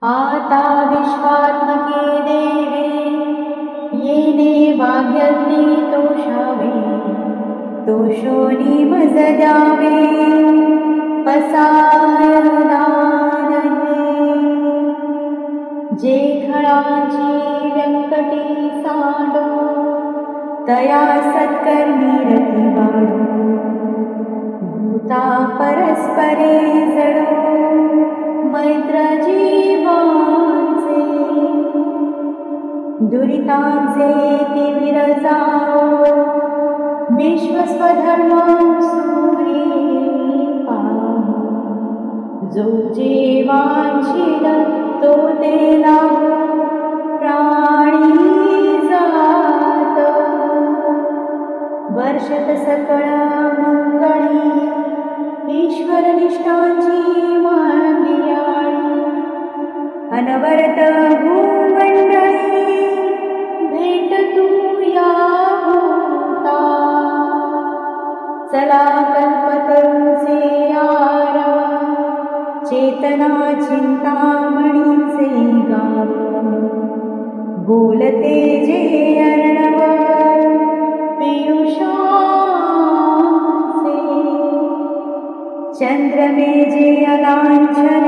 आता विश्वात्मके देवे येणे वाग्यज्ञे तोषावे तोषोनी मज द्यावे पसायदानहे जे खळाची व्यंकटी सांडो तया सत्कर्मी रती वाढो भूता परस्परे जडो मैत्र जीवांचे दुरितांचे तिमिर जाओ विश्वस्वधर्म सूरी पाहो जो जीवांशील तो तेला प्राणी जात वर्षत सकळ मंगळी ईश्वर निष्ठांची मांदियाळी अनवरत भूमंडळी भेट तू या होता चला कल्पतरूचे आरव चेतना चिंतामणीचे गाव बोलते जे अर्णव पियुषांचे चंद्रमे जे अलांछन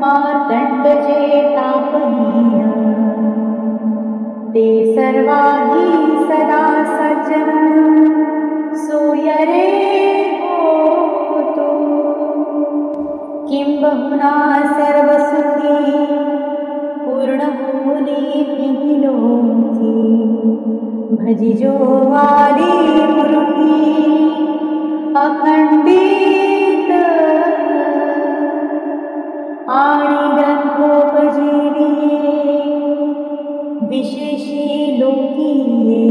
मार्तंड जे तापहीन ते सर्वाधी सदा सज्जन सूर्यरे होतो किंबहुना सर्वसुखी पूर्ण होनी पिहिलोकी भजिजो वाली मुरुखी अखंडित आणि ग्रंथोपजीवी विशेषी लोकीये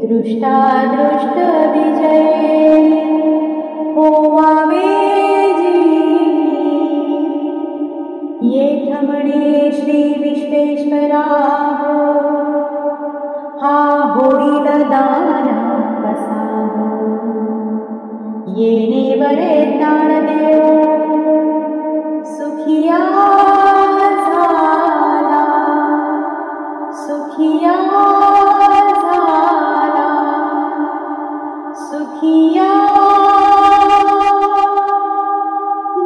दृष्टादृष्ट विजय होवावे येथ म्हणे श्री विश्वेश्वरा हा होईल दान कसा येणे बरे ज्ञान देव सुखिया झाला सुखिया झाला सुखिया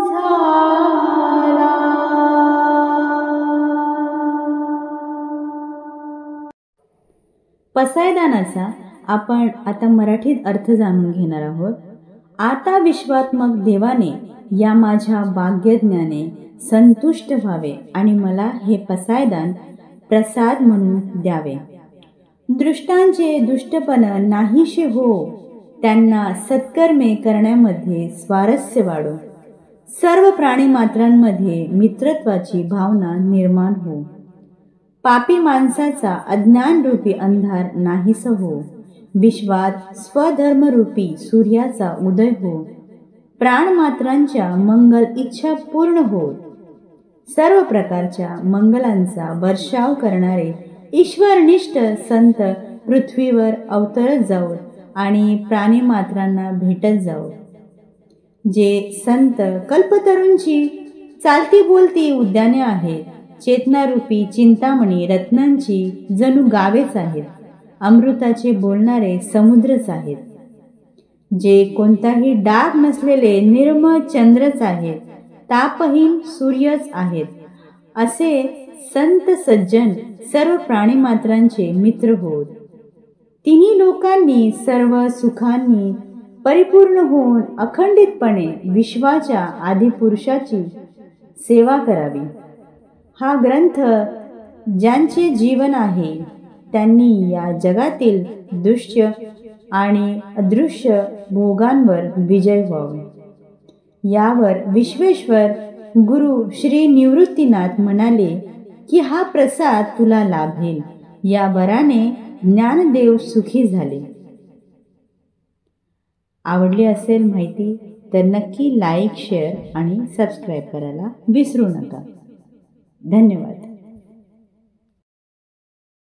झाला. पसायदानाचा आपण आता मराठीत अर्थ जाणून घेणार आहोत. आता विश्वात्मक देवाने या माझ्या वाग्यज्ञाने संतुष्ट व्हावे आणि मला हे पसायदान प्रसाद म्हणून द्यावे. दृष्टांचे दुष्टपण नाहीशे हो, त्यांना सत्कर्मे करण्यामध्ये स्वारस्य वाढो. सर्व प्राणीमात्रांमध्ये मित्रत्वाची भावना निर्माण हो. पापी माणसाचा अज्ञानरूपी अंधार नाहीस हो. विश्वात स्वधर्मरूपी सूर्याचा उदय हो. प्राणमात्रांच्या मंगल इच्छा पूर्ण हो. सर्व प्रकारच्या मंगलांचा वर्षाव करणारे ईश्वरनिष्ठ संत पृथ्वीवर अवतरत जावोत आणि प्राणीमात्रांना भेटत जावोत. जे संत कल्पतरूंची चालती बोलती उद्याने आहेत. चेतनारूपी चिंतामणी रत्नांची जणू गावेच आहेत. अमृताचे बोलणारे समुद्रच आहेत. जे कोणताही डाग नसलेले निर्मळ चंद्रच आहेत. तापहीन सूर्यच आहेत. असे संत सज्जन सर्व प्राणीमात्रांचे मित्र होत. तिन्ही लोकांनी सर्व सुखांनी परिपूर्ण होऊन अखंडितपणे विश्वाच्या आदिपुरुषाची सेवा करावी. हा ग्रंथ ज्यांचे जीवन आहे त्यांनी या जगातील दृश्य आणि अदृश्य भोगांवर विजय व्हावा. यावर विश्वेश्वर गुरु श्री निवृत्तीनाथ म्हणाले की हा प्रसाद तुला लाभेल. या वराने ज्ञानदेव सुखी झाले. आवडली असेल माहिती तर नक्की लाईक, शेअर आणि सबस्क्राईब करायला विसरू नका. धन्यवाद.